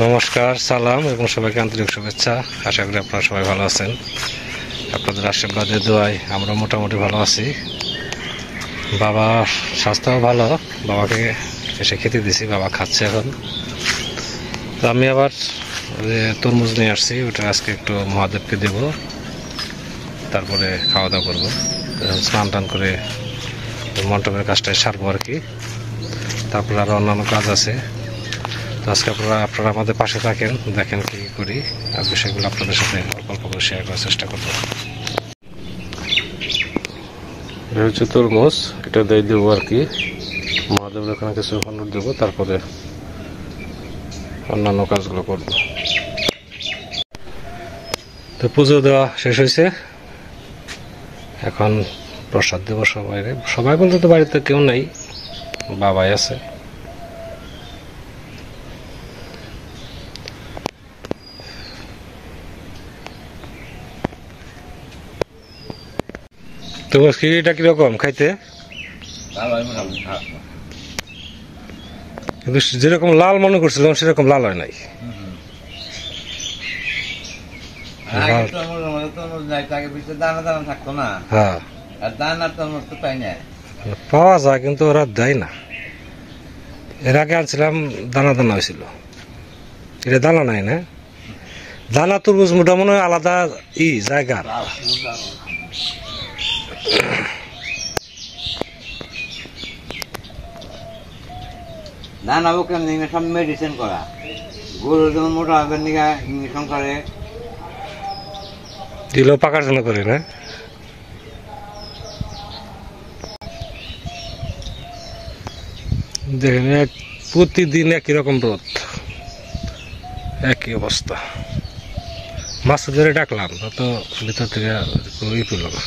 নমস্কার, সালাম এবং সবাইকে আন্তরিক শুভেচ্ছা। আশা করি আপনারা সবাই ভালো আছেন। আপনাদের আশীর্বাদে দোয়ায় আমরা মোটামুটি ভালো আছি। বাবার স্বাস্থ্যও ভালো, বাবাকে এসে খেতে দিছি, বাবা খাচ্ছে এখন। তো আমি আবার তরমুজ নিয়ে আসছি, ওটা আজকে একটু মহাদেবকে দেব, তারপরে খাওয়া দাওয়া করবো। স্নান টান করে মণ্ডপের কাজটায় সারবো আর কি। তারপরে আরও অন্যান্য কাজ আছে। তো আজকে আপনারা আমাদের পাশে থাকেন, দেখেন কী করি, আর বিষয়গুলো আপনাদের সাথে অল্প অল্প করে শেয়ার করার চেষ্টা করব। এটা হচ্ছে তরমুজ, এটা দিয়ে দেবো আর কি। মহাদেবের ওখানে কিছু হলুদ দেবো, তারপরে অন্যান্য কাজগুলো করব। তো পুজো দেওয়া শেষ হয়েছে, এখন প্রসাদ দেবো সবাই বলতে তো বাড়িতে কেউ নেই, বাবাই আছে। তোমার খিরিটা কিরকম খাইতে? কিন্তু যেরকম লাল মনে করছিলাম সেরকম লাল হয় নাই। পাওয়া যায় কিন্তু ওরা দেয় না। এর আগে আনছিলাম দানা দানা হয়েছিল, এটা দানা নাই না। দানা তরমুজ মোটা মনে হয় আলাদা জায়গা। দানা কেমন সব মেডিসিন করা, গরু যেমন মোটা হবে ইঞ্জেকশন করে দিলেও পাকার জন্য করে না। দেখেন প্রতিদিন একই রকম রোদ, একই অবস্থা। মাছ ধরে ডাকলাম তো ভিতর থেকে পেল না।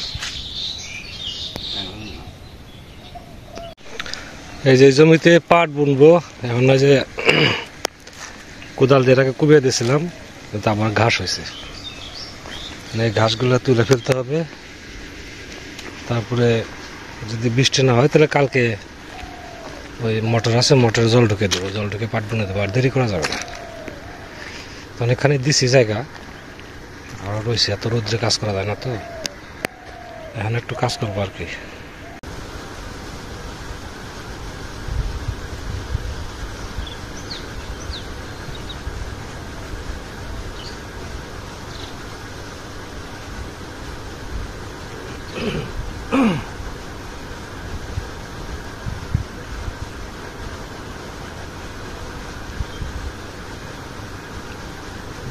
এই যে জমিতে পাট বুনবো এখন, যে কোদাল দিয়ে এটাকে কুবিয়ে দিয়েছিলাম, কিন্তু আমার ঘাস হয়েছে। এই ঘাসগুলো তুলে ফেলতে হবে। তারপরে যদি বৃষ্টি না হয় তাহলে কালকে ওই মোটর আছে, মোটরে জল ঢুকে দেবো, জল ঢুকে পাট বুনে দেবো, আর দেরি করা যাবে না। অনেকখানি দিছি জায়গা, আর রয়েছে, এত রোদ্রে কাজ করা যায় না। তো এখন একটু কাজ করবো আর কি।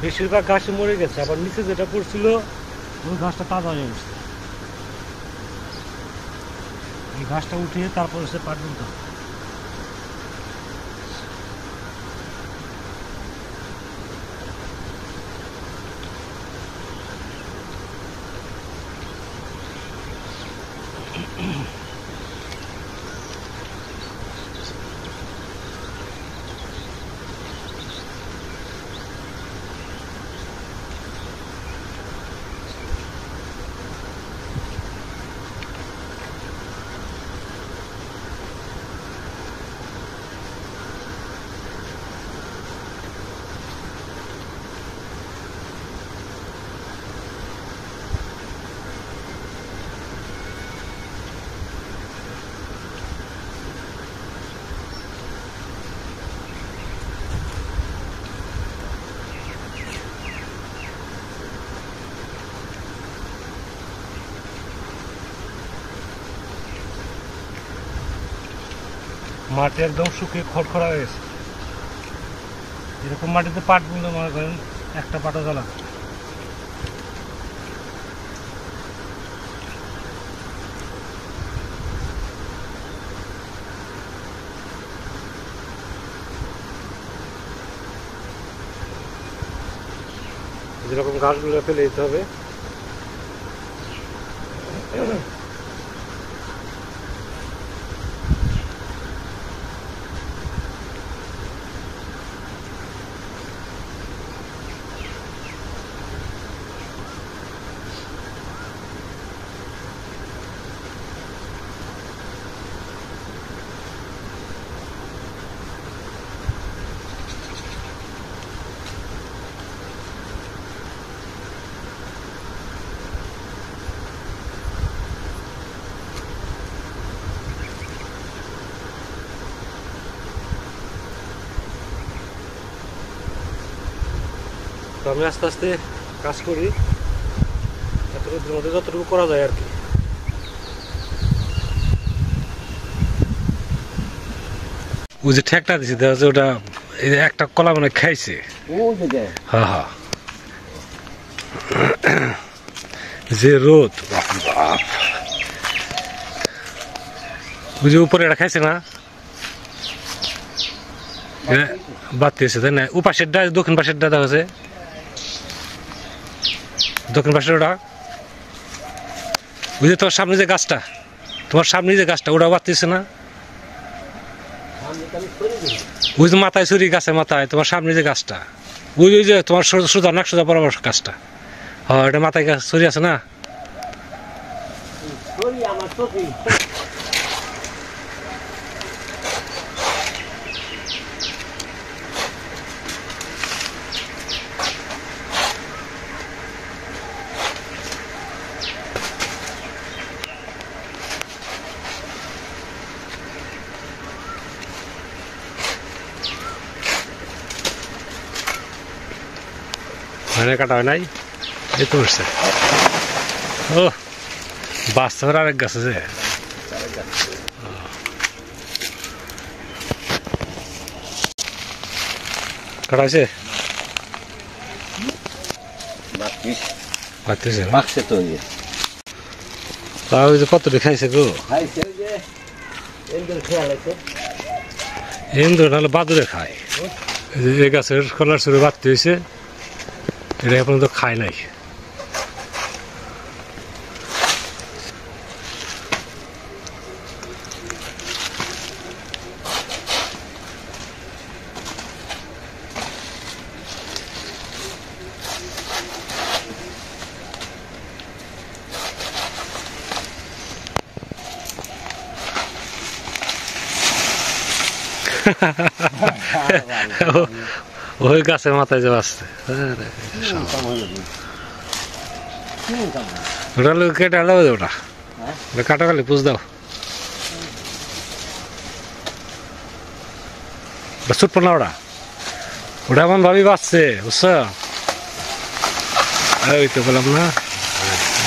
বেশিরভাগ ঘাসে মরে গেছে, আবার নিচে যেটা পড়ছিল ওই ঘাসটা তাজা হয়ে গেছে। এই ঘাসটা উঠিয়ে তারপরে সে পাট বুনতে হবে। মাটি একদম শুকিয়ে খড়খড়া হয়ে গেছে। এরকম মাটিতে পাট বুনলে মনে করেন একটা পাটও জ্বালা। যেরকম ঘাসগুলো ফেলে দিতে হবে। তো আমি আস্তে আস্তে কাজ করি, এতটুকুর মধ্যে যতটুকু করা যায় আর কি। ওই যে ঠেকটা দিছি দেখা যাচ্ছে ওটা একটা কলা মানে খাইছে। হ্যাঁ হ্যাঁ, যে রোদ, ওই যে উপরে এটা খাইছে না, বাড়তে এসে তাই না? ও পাশেরটা দক্ষিণ পাশেরটা দেখা যাচ্ছে, দক্ষিণ পাশের ওটা, ওই যে তোমার সামনে যে গাছটা, তোমার সামনে যে গাছটা ওটা বাড়তেছে না, ওই যে মাথায় ছুরি গাছের মাথায়, তোমার সামনে যে গাছটা, ওই ওই যে তোমার সোজা নাক সোজা বরাবর গাছটা, হ্যাঁ এটা মাথায় গাছ ছুরি আছে না? মানে কাটা হয় নাই, এই তো উঠছে। ও বাস্তবের আরেক গাছ আছে, কাটা হয়েছে, তাও ওই যে কতটি খাইছে গো, ইন্দুর নাহলে বাদুরে খায়। এই গাছের কলার সুরে বাড়তে হয়েছে, এটা এখন তো খায় নাই। ওই গাছের মাথায় যে বাঁচতে ওটা কেটে আলো ওটা কাটা গেলে পুষ দাও, ওটা ছুটবো না, ওটা ওটা এমন ভাবি বাঁচছে বুঝছো, ওই তো বললাম না,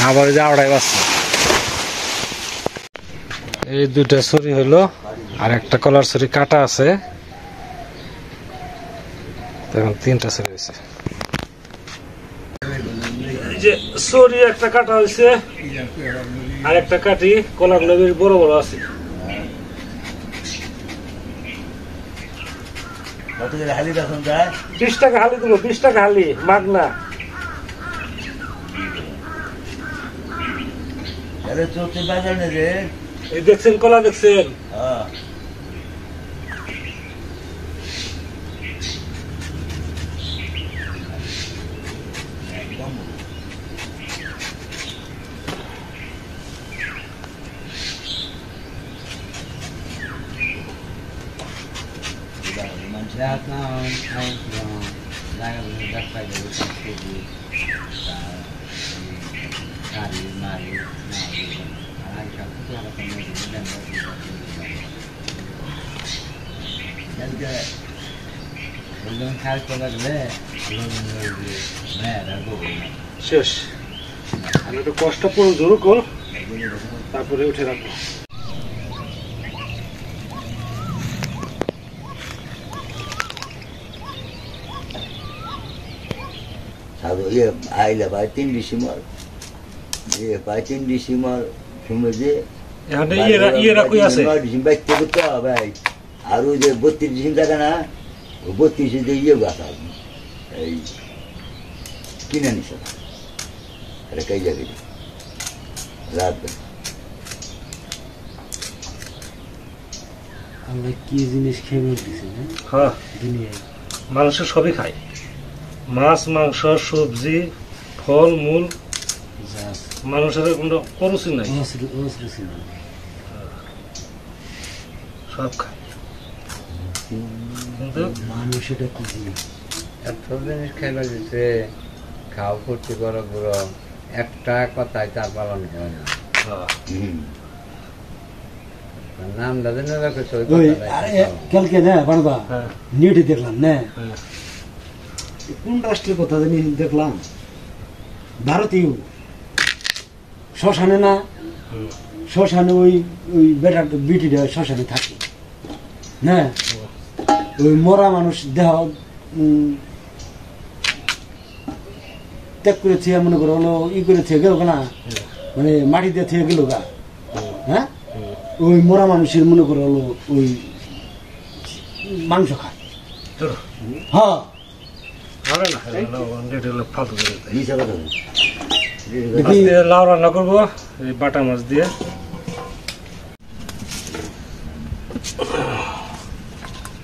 আবার যে আওড়াই বাঁচছে। এই দুইটা ছুরি হলো, আর একটা কলার ছুরি কাটা আছে, এখন তিনটা ছুরি হয়েছে। এই যে ছুরি একটা কাটা হয়েছে, আর একটা কাটি কলার লেবের বড় বড় আছে। 20 টাকা হালি দেবো, 20 টাকা হালি মাগনা। এই দেখছেন কলা, দেখছেন শেষ। আমি একটু কষ্ট পুরো জোর কর, তারপরে উঠে রাখবো। আইলা ভাই 3 ডিসেম্বর, ভাই 3 ডিসেম্বর শুনবে ভাই, আর ওই যে 32 ডিসেম্বর থাকে না, 32 যে ইয়ে গাছ এই কিনে নিস কাই যাবে রাত। আমরা কি জিনিস খেয়ে বলতেছি, হ্যাঁ মানুষের সবই খায়, মাছ মাংস সবজি ফল মূল, মানুষের কোনো করুচি নাই, সব খায়। কিন্তু মানুষ এটা কি জিনিস, এত জিনিস খেলা দিচ্ছে, খাও ফুর্তি করো বুড়ো, একটা কথাই তার পালন করে না। নামটা জেনে রাখো, কালকে না বাড়বা নেটে দেখলাম না, কোন রাষ্ট্রের কথা জানি দেখলাম, ভারতীয় শ্মশানে না, শ্মশানে ওই ওই বেটার বিটিটা শ্মশানে থাকে না, ওই মরা মানুষ দেহ ত্যাগ করে থিয়ে মনে করো হলো ই করে থিয়ে গেল না, মানে মাটি দিয়ে থিয়ে গেল গা, হ্যাঁ ওই মরা মানুষের মনে করো হলো ওই মাংস খায়। হ্যাঁ লাউ রান্না করবো এই বাটা মাছ দিয়ে।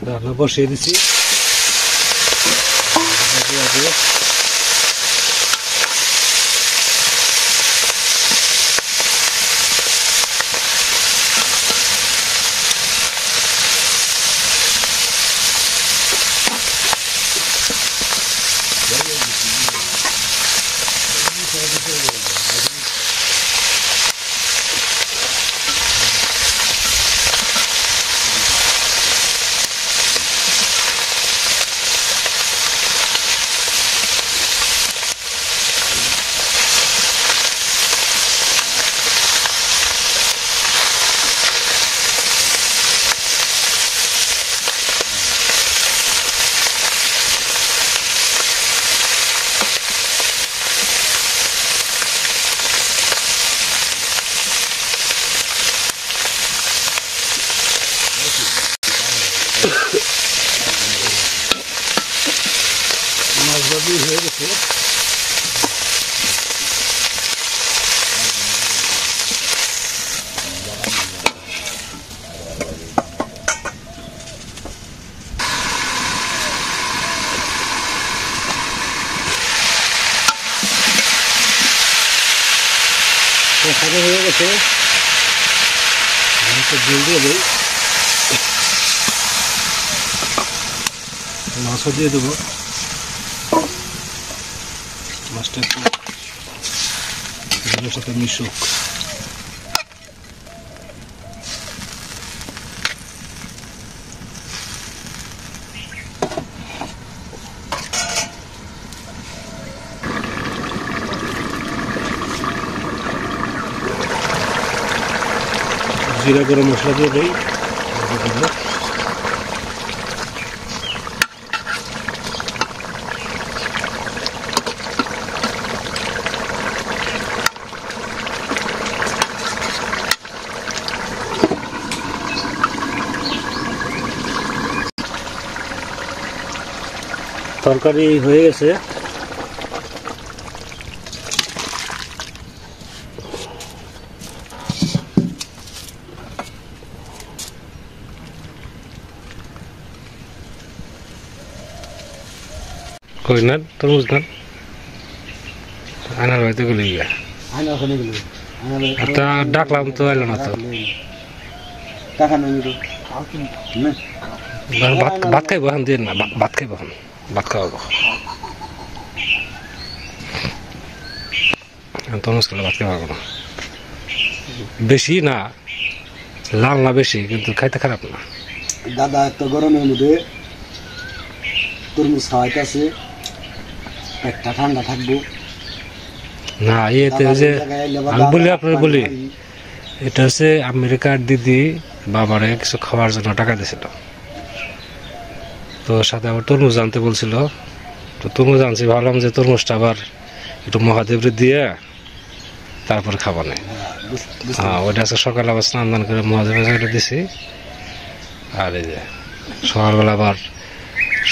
রান্না বসিয়ে দিছি। মাছ ভাজি হয়ে গেছে। হয়ে গেছে, জল দিয়ে দেই, মাছও দিয়ে দেবো। মাছটা একটু জলের সাথে মিশুক। জিরা গরম মশলা দিয়ে দেই। তরকারি হয়ে গেছে। কই না তরমুজ না আনার হয়তো গেলে গিয়া তা ডাকলাম তো এলো না তো। ভাত খাইব এখন দিয়ে না, ভাত খাইব এখন, ভাত খাওয়াবো তরমুজ খেলে ভাত খাওয়াবো না। বেশি না, লাল না বেশি, কিন্তু খাইতে খারাপ না। দাদা এত গরমের মধ্যে তরমুজ খাওয়াইতেছে, পেটটা ঠান্ডা থাকবো না। ইয়েতে যে আমি বলি আপনার বলি, এটা হচ্ছে আমেরিকার দিদি বাবারে কিছু খাওয়ার জন্য টাকা দিয়েছিল, তো সাথে আবার তরমুজ আনতে বলছিল। তো তরমুজ আনছি, ভাবলাম যে তরমুজটা আবার একটু মহাদেবরে দিয়ে তারপর খাবানে। হ্যাঁ, ওইটা আজকে সকালে আবার স্নান দান করে মহাদেবের দিছি। আর এই যে সকালবেলা আবার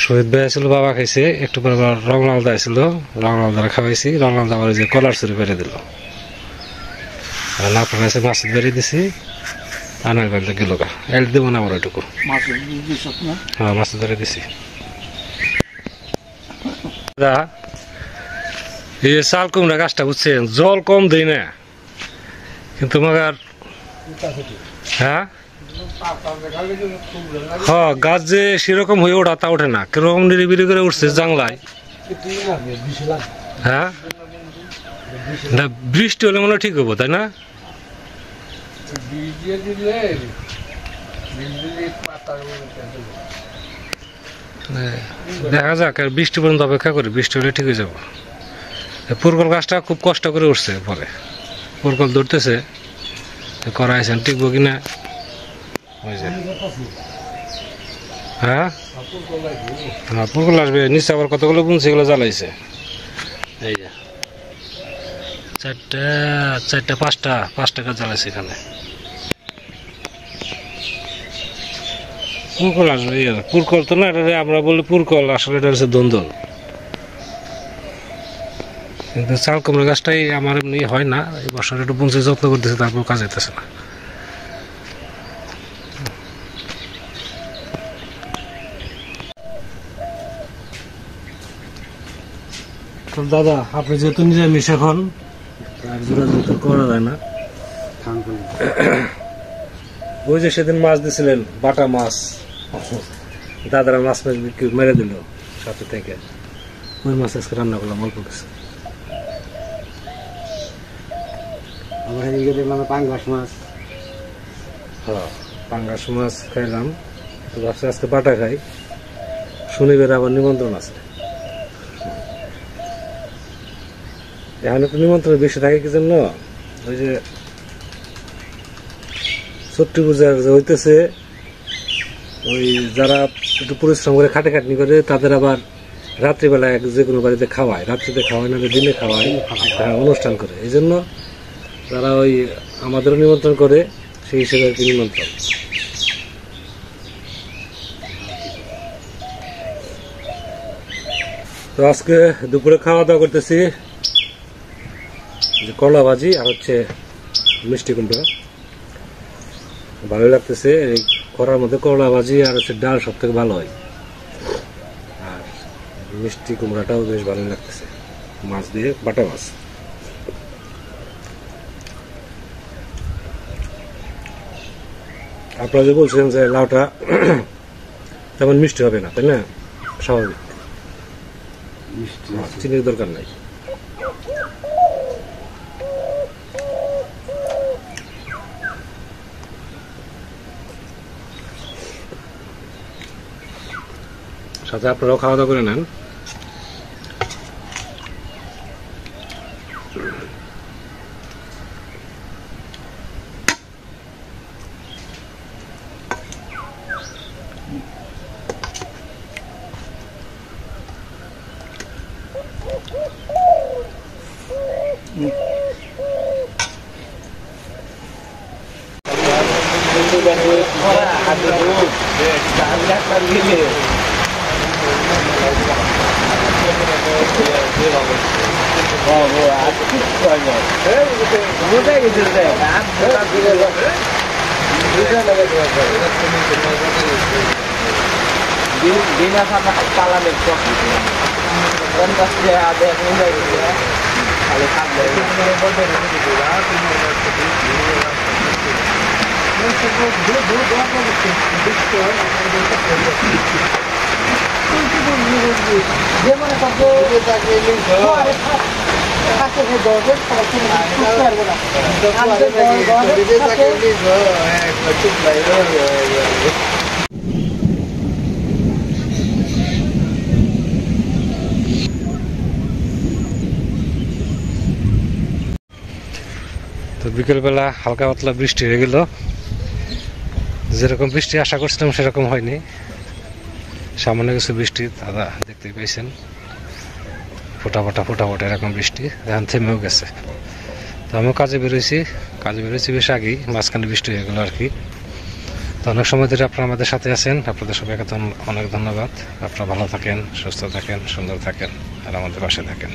শহীদ ভাই ছিল, বাবা খাইছে, একটু পরে আবার রংলাল দা ছিল, রংলাল দ্বারা খাওয়াইছি। রংলাল দা আবার যে কলার চুরি বেড়ে দিল, না ফেলাইছে মাছ বেরিয়ে দিছি। আনার বেলতে গেল গা, এল দেবো না আমার ওইটুকু। হ্যাঁ, মাছ ধরে দিছি। এই যে চাল কুমড়া গাছটা বুঝছেন, জল কম দেই না, কিন্তু মাগার হ্যাঁ হ্যাঁ গাছ যে সেরকম হয়ে ওঠা তা ওঠে না, কিরকম নিরিবিরি করে উঠছে জাংলায়। হ্যাঁ, না বৃষ্টি হলে মনে ঠিক হবো, তাই না? দেখা যাক, আর বৃষ্টি পর্যন্ত অপেক্ষা করি, বৃষ্টি হলে ঠিক হয়ে যাবো। পুরকল গাছটা খুব কষ্ট করে উঠছে, পরে পুরকল ধরতেছে, করাইছেন টিকবো কিনা। ওই যে হ্যাঁ হ্যাঁ পুরকল আসবে, নিচে আবার কতগুলো বুনছে, এগুলো জ্বালাইছে। এই যে চারটা পাঁচটা গাছ জ্বালাইছে এখানে। পুরকল আসবে, পুরকল তো না, এটা আমরা বলি পুরকল, আসলে এটা হচ্ছে দন্দল। কিন্তু চাল কুমড়ো গাছটাই আমার এমনি হয় না, এই বছর একটু বুনছে, যত্ন করতেছে, তারপর কাজ হইতেছে না। তো দাদা, আপনি যেহেতু নিরামিষ এখন, করা যায় না। ওই যে সেদিন মাছ দিছিলেন, বাটা মাছ, দাদারা মাছ মেরে দিল সাথে থেকে, ওই মাছ আজকে রান্না করলাম অল্প কিছু। পাঙ্গাস মাছ, হ্যাঁ পাঙ্গাস মাছ খাইলাম, তো ভাবছি আজকে বাটা খাই। শনিবার আবার নিমন্ত্রণ আছে, এখানে তো নিমন্ত্রণ বেশি থাকে কি জন্য, ওই যে ছট্টি পূজা হইতেছে, ওই যারা একটু পরিশ্রম করে খাটাখাটনি করে তাদের আবার রাত্রিবেলা যে কোনো বাড়িতে খাওয়ায়, রাত্রিতে খাওয়ায় না দিনে খাওয়ায়, হ্যাঁ অনুষ্ঠান করে। এই জন্য তারা ওই আমাদেরও নিমন্ত্রণ করে, সেই হিসেবে আর কি নিমন্ত্রণ। তো আজকে দুপুরে খাওয়া দাওয়া করতেছি যে করলা ভাজি আর হচ্ছে মিষ্টি কুমড়া, ভালো লাগতেছে। এই করার মধ্যে করলা ভাজি আর হচ্ছে ডাল সব থেকে ভালো হয়, আর মিষ্টি কুমড়াটাও বেশ ভালো লাগতেছে, মাছ দিয়ে বাটা মাছ। আপনারা যে বলছিলেন যে লাউটা তেমন মিষ্টি হবে না, তাই না? স্বাভাবিক, চিনির দরকার নাই। সাথে আপনারাও খাওয়া দাওয়া করে নেন। তো বিকেলবেলা হালকা পাতলা বৃষ্টি হয়ে গেল, যেরকম বৃষ্টি আশা করছিলাম সেরকম হয়নি, সামান্য কিছু বৃষ্টি দাদা দেখতে পেয়েছেন, ফোটা ফোটা এরকম বৃষ্টি, এখন থেমেও গেছে। তো আমিও কাজে বেরোইছি বেশ আগেই, মাঝখানে বৃষ্টি হয়ে গেল আর কি। তো অনেক সময় ধরে আপনারা আমাদের সাথে আছেন, আপনাদের সবাইকে তো অনেক ধন্যবাদ। আপনারা ভালো থাকেন, সুস্থ থাকেন, সুন্দর থাকেন, আর আমাদের পাশে থাকেন।